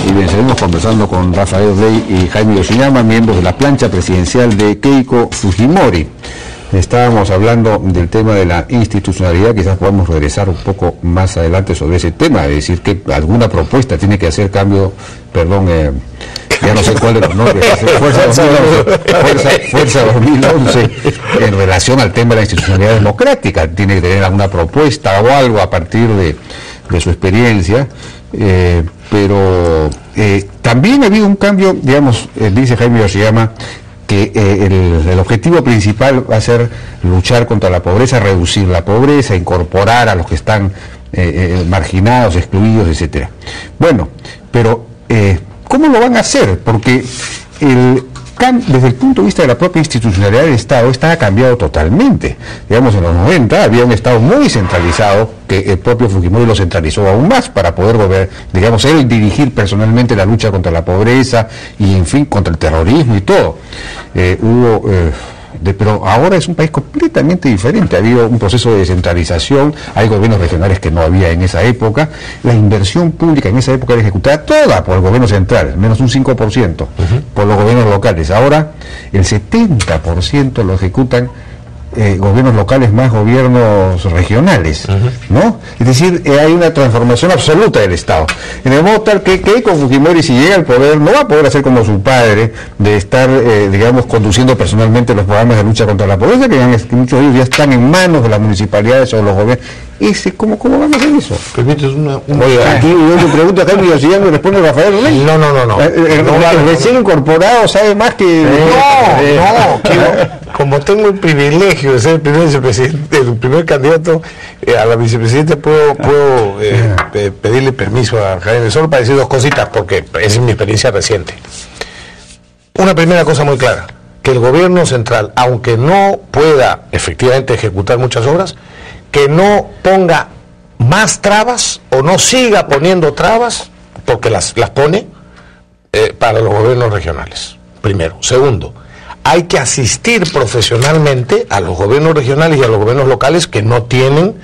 Y bien, seguimos conversando con Rafael Rey y Jaime Yoshiyama, miembros de la plancha presidencial de Keiko Fujimori. Estábamos hablando del tema de la institucionalidad, quizás podamos regresar un poco más adelante sobre ese tema, es decir, que alguna propuesta tiene que hacer cambio, ya no sé cuál de los nombres, Fuerza 2011, en relación al tema de la institucionalidad democrática, tiene que tener alguna propuesta o algo a partir de su experiencia, pero también ha habido un cambio, digamos, dice Jaime Yoshiyama, que el objetivo principal va a ser luchar contra la pobreza, reducir la pobreza, incorporar a los que están marginados, excluidos, etcétera. Bueno, pero ¿cómo lo van a hacer? Porque desde el punto de vista de la propia institucionalidad del Estado, ha cambiado totalmente. Digamos, en los 90 había un Estado muy centralizado, que el propio Fujimori lo centralizó aún más para poder él dirigir personalmente la lucha contra la pobreza y, en fin, contra el terrorismo y todo. Pero ahora es un país completamente diferente. Ha habido un proceso de descentralización, hay gobiernos regionales que no había en esa época. La inversión pública en esa época era ejecutada toda por el gobierno central, menos un 5% por los gobiernos locales. Ahora el 70% lo ejecutan gobiernos locales más gobiernos regionales, ¿no? Es decir, hay una transformación absoluta del Estado. En el modo tal que Keiko Fujimori, si llega al poder, no va a poder hacer como su padre, de estar, conduciendo personalmente los programas de lucha contra la pobreza, que muchos de ellos ya están en manos de las municipalidades o los gobiernos. ¿Cómo van a hacer eso? Permites una... Oye, aquí yo le pregunto a Jaime Yoshiyama y me responde Rafael Rey. No. El recién incorporado sabe más que... Como tengo el privilegio de ser el primer vicepresidente, el primer candidato a la vicepresidenta, puedo pedirle permiso a Jaime solo para decir dos cositas, porque esa es mi experiencia reciente. Una primera cosa muy clara, que el gobierno central, aunque no pueda efectivamente ejecutar muchas obras, que no ponga más trabas o no siga poniendo trabas, porque las pone, para los gobiernos regionales, primero. Segundo, hay que asistir profesionalmente a los gobiernos regionales y a los gobiernos locales que no tienen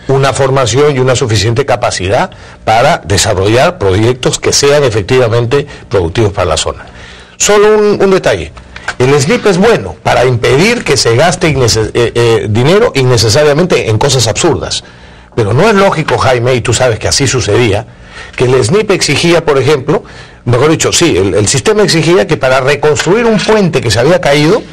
una formación y una suficiente capacidad para desarrollar proyectos que sean efectivamente productivos para la zona. Solo un detalle. El SNIP es bueno para impedir que se gaste dinero innecesariamente en cosas absurdas. Pero no es lógico, Jaime, y tú sabes que así sucedía, que el SNIP exigía, por ejemplo, mejor dicho, sí, el sistema exigía que para reconstruir un puente que se había caído,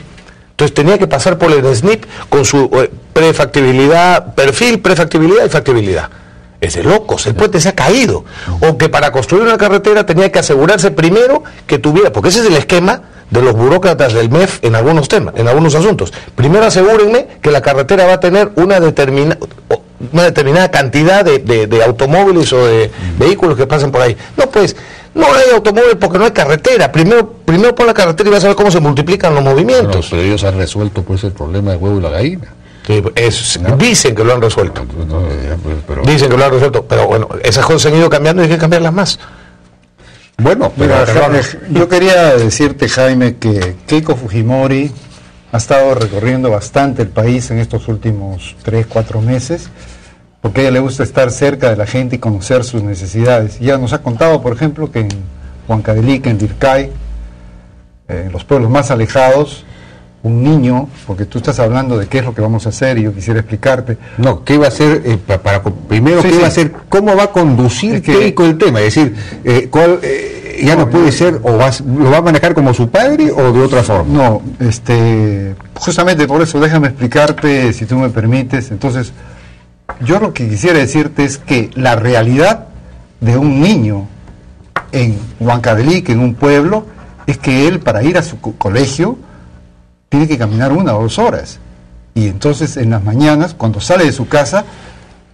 entonces tenía que pasar por el SNIP con su perfil, prefactibilidad y factibilidad. Es de locos, el puente se ha caído. O que para construir una carretera tenía que asegurarse primero que tuviera, porque ese es el esquema de los burócratas del MEF en algunos temas, en algunos asuntos. Primero asegúrenme que la carretera va a tener una determinada cantidad de automóviles o de vehículos que pasen por ahí. No, pues, no hay automóvil porque no hay carretera. Primero pon la carretera y vas a ver cómo se multiplican los movimientos. Pero ellos han resuelto pues el problema del huevo y la gallina. ¿No? Dicen que lo han resuelto. Dicen que lo han resuelto, pero bueno, esas cosas han ido cambiando y hay que cambiarlas más. Bueno, mira, yo quería decirte, Jaime, que Keiko Fujimori ha estado recorriendo bastante el país en estos últimos 3-4 meses, porque a ella le gusta estar cerca de la gente y conocer sus necesidades. Ya nos ha contado, por ejemplo, que en Huancavelica, en Lircay, en los pueblos más alejados, un niño, porque tú estás hablando de qué es lo que vamos a hacer y yo quisiera explicarte. No, ¿qué va a hacer? Primero, ¿qué va a hacer? ¿Cómo va a conducir Keiko el tema? Es decir, ¿ya no puede ser o lo va a manejar como su padre o de otra forma? No, justamente por eso déjame explicarte, si tú me permites. Entonces, yo lo que quisiera decirte es que la realidad de un niño en Huancavelica, en un pueblo, es que él, para ir a su colegio, tiene que caminar 1 o 2 horas. Y entonces en las mañanas, cuando sale de su casa,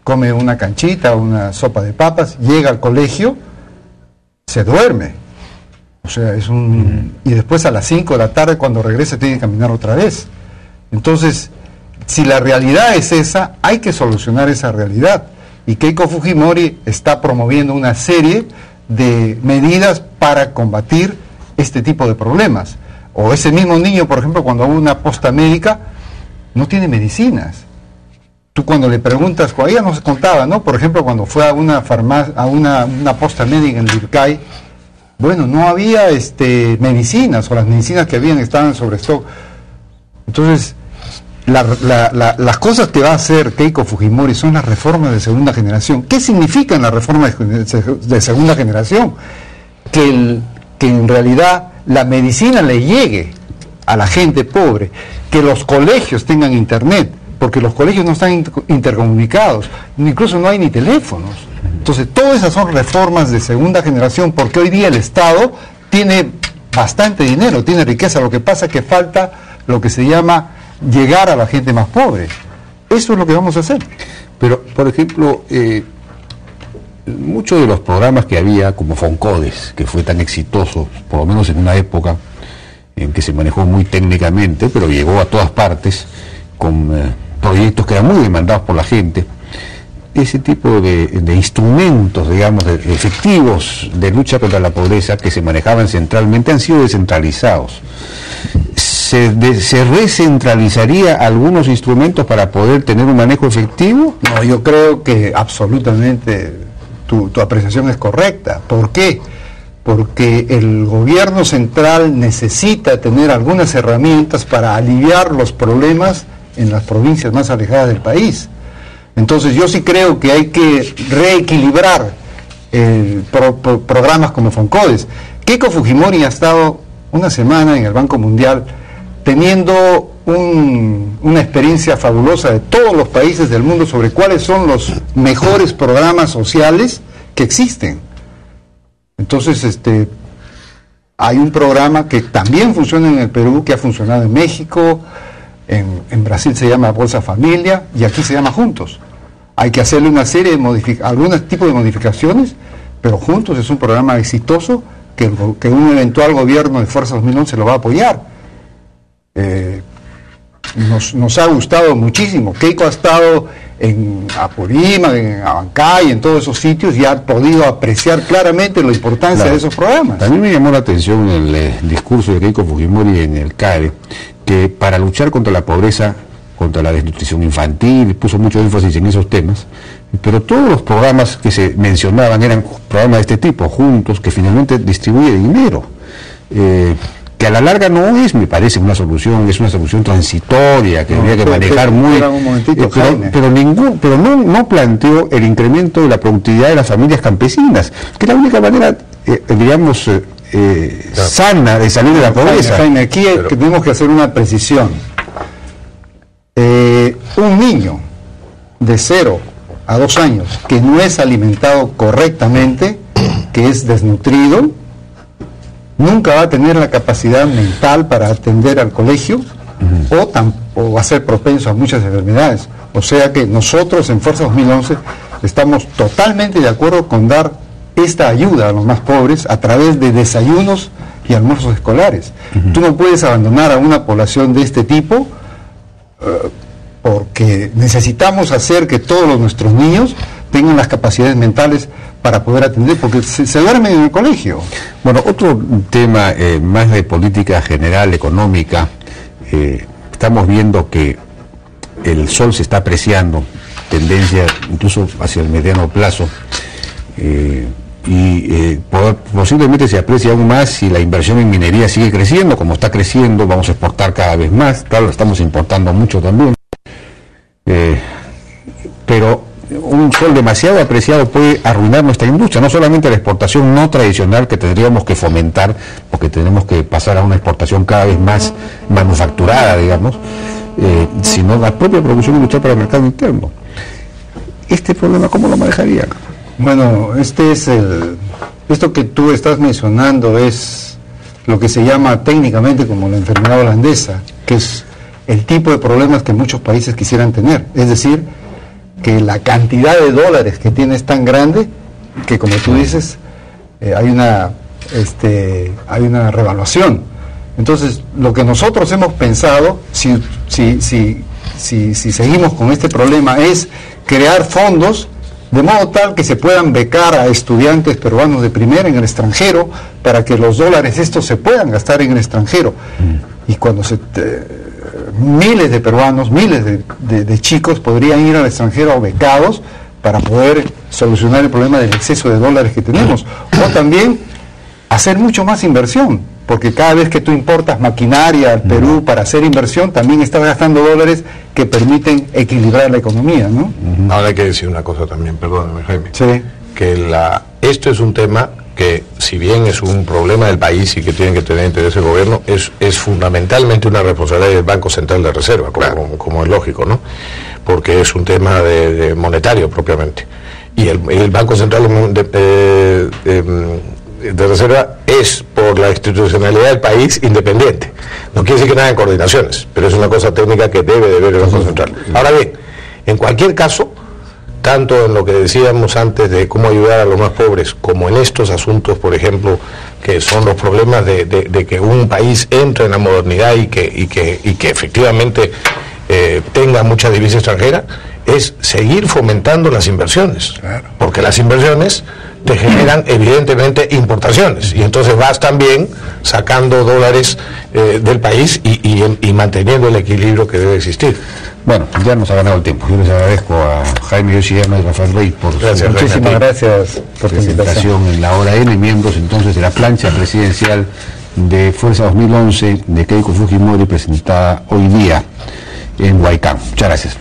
come una canchita, una sopa de papas, llega al colegio, se duerme. O sea, y después a las 5 de la tarde, cuando regresa, tiene que caminar otra vez. Entonces, si la realidad es esa, hay que solucionar esa realidad. Y Keiko Fujimori está promoviendo una serie de medidas para combatir este tipo de problemas. O ese mismo niño, por ejemplo, cuando va a una posta médica, no tiene medicinas. Tú cuando le preguntas, ella nos contaba, ¿no? Por ejemplo, cuando fue a una farmacia, a una posta médica en Lircay, Bueno, no había medicinas, o las medicinas que habían estaban sobre stock. Entonces, las cosas que va a hacer Keiko Fujimori son las reformas de segunda generación. ¿Qué significan las reformas de segunda generación? Que en realidad la medicina le llegue a la gente pobre, que los colegios tengan internet, porque los colegios no están intercomunicados, incluso no hay ni teléfonos. Entonces, todas esas son reformas de segunda generación, porque hoy día el Estado tiene bastante dinero, tiene riqueza, lo que pasa es que falta lo que se llama llegar a la gente más pobre. Eso es lo que vamos a hacer. Pero, por ejemplo, muchos de los programas que había, como Foncodes, que fue tan exitoso, por lo menos en una época en que se manejó muy técnicamente, pero llegó a todas partes, con proyectos que eran muy demandados por la gente, ese tipo de instrumentos, digamos, efectivos de lucha contra la pobreza que se manejaban centralmente han sido descentralizados. ¿Se recentralizaría algunos instrumentos para poder tener un manejo efectivo? No, yo creo que absolutamente tu apreciación es correcta. ¿Por qué? Porque el gobierno central necesita tener algunas herramientas para aliviar los problemas en las provincias más alejadas del país. Entonces yo sí creo que hay que reequilibrar programas como Foncodes. Keiko Fujimori ha estado una semana en el Banco Mundial teniendo una experiencia fabulosa de todos los países del mundo sobre cuáles son los mejores programas sociales que existen. Entonces, hay un programa que también funciona en el Perú, que ha funcionado en México, en Brasil se llama Bolsa Familia y aquí se llama Juntos. Hay que hacerle una serie de algunos tipos de modificaciones, pero Juntos es un programa exitoso que un eventual gobierno de Fuerza 2011 lo va a apoyar. Nos ha gustado muchísimo. Keiko ha estado en Apurímac, en Abancay, en todos esos sitios y ha podido apreciar claramente la importancia de esos programas. También me llamó la atención el discurso de Keiko Fujimori en el CADE, que para luchar contra la pobreza, contra la desnutrición infantil, puso mucho énfasis en esos temas, pero todos los programas que se mencionaban eran programas de este tipo, Juntos, que finalmente distribuye dinero, que a la larga no es, me parece, una solución, es una solución transitoria, que habría que manejar muy... pero no planteó el incremento de la productividad de las familias campesinas, que es la única manera, digamos, sana de salir de la pobreza. Jaime, aquí tenemos que hacer una precisión. Un niño de 0 a 2 años que no es alimentado correctamente, que es desnutrido, nunca va a tener la capacidad mental para atender al colegio o va a ser propenso a muchas enfermedades. O sea que nosotros en Fuerza 2011 estamos totalmente de acuerdo con dar esta ayuda a los más pobres a través de desayunos y almuerzos escolares. Tú no puedes abandonar a una población de este tipo porque necesitamos hacer que todos nuestros niños tengan las capacidades mentales para poder atender, porque se duermen en el colegio. Bueno, otro tema más de política general, económica, estamos viendo que el sol se está apreciando, tendencia incluso hacia el mediano plazo, posiblemente se aprecie aún más si la inversión en minería sigue creciendo, como está creciendo, vamos a exportar cada vez más, claro, estamos importando mucho también, pero un sol demasiado apreciado puede arruinar nuestra industria, no solamente la exportación no tradicional que tendríamos que fomentar, porque tenemos que pasar a una exportación cada vez más manufacturada, digamos, sino la propia producción industrial para el mercado interno. ¿Este problema cómo lo manejarían? Bueno, esto que tú estás mencionando es lo que se llama técnicamente como la enfermedad holandesa, que es el tipo de problemas que muchos países quisieran tener, es decir, que la cantidad de dólares que tiene es tan grande que, como tú dices, hay una revaluación. Entonces, lo que nosotros hemos pensado, si seguimos con este problema, es crear fondos de modo tal que se puedan becar a estudiantes peruanos de primera en el extranjero, para que los dólares estos se puedan gastar en el extranjero. Y cuando miles de peruanos, miles de chicos podrían ir al extranjero becados para poder solucionar el problema del exceso de dólares que tenemos. O también hacer mucho más inversión, porque cada vez que tú importas maquinaria al Perú para hacer inversión, también estás gastando dólares que permiten equilibrar la economía, ¿no? Ahora hay que decir una cosa también, perdóname, Jaime, Sí. que esto es un tema que, si bien es un problema del país y que tiene que tener interés el gobierno, es fundamentalmente una responsabilidad del Banco Central de Reserva, como es lógico, ¿no? Porque es un tema de monetario propiamente. Y el Banco Central de Reserva es, por la institucionalidad del país, independiente. No quiere decir que nada en coordinaciones, pero es una cosa técnica que debe de ver el Banco Central. Ahora bien, en cualquier caso, tanto en lo que decíamos antes de cómo ayudar a los más pobres, como en estos asuntos, por ejemplo, que son los problemas de que un país entre en la modernidad y que efectivamente tenga mucha divisa extranjera, es seguir fomentando las inversiones, porque las inversiones te generan evidentemente importaciones, y entonces vas también sacando dólares del país y manteniendo el equilibrio que debe existir. Bueno, ya nos ha ganado el tiempo. Yo les agradezco a Jaime Yoshiyama y Rafael Rey por su Muchísimas gracias por tu invitación. presentación en la hora N, miembros entonces de la plancha presidencial de Fuerza 2011 de Keiko Fujimori, presentada hoy día en Huaycán. Muchas gracias.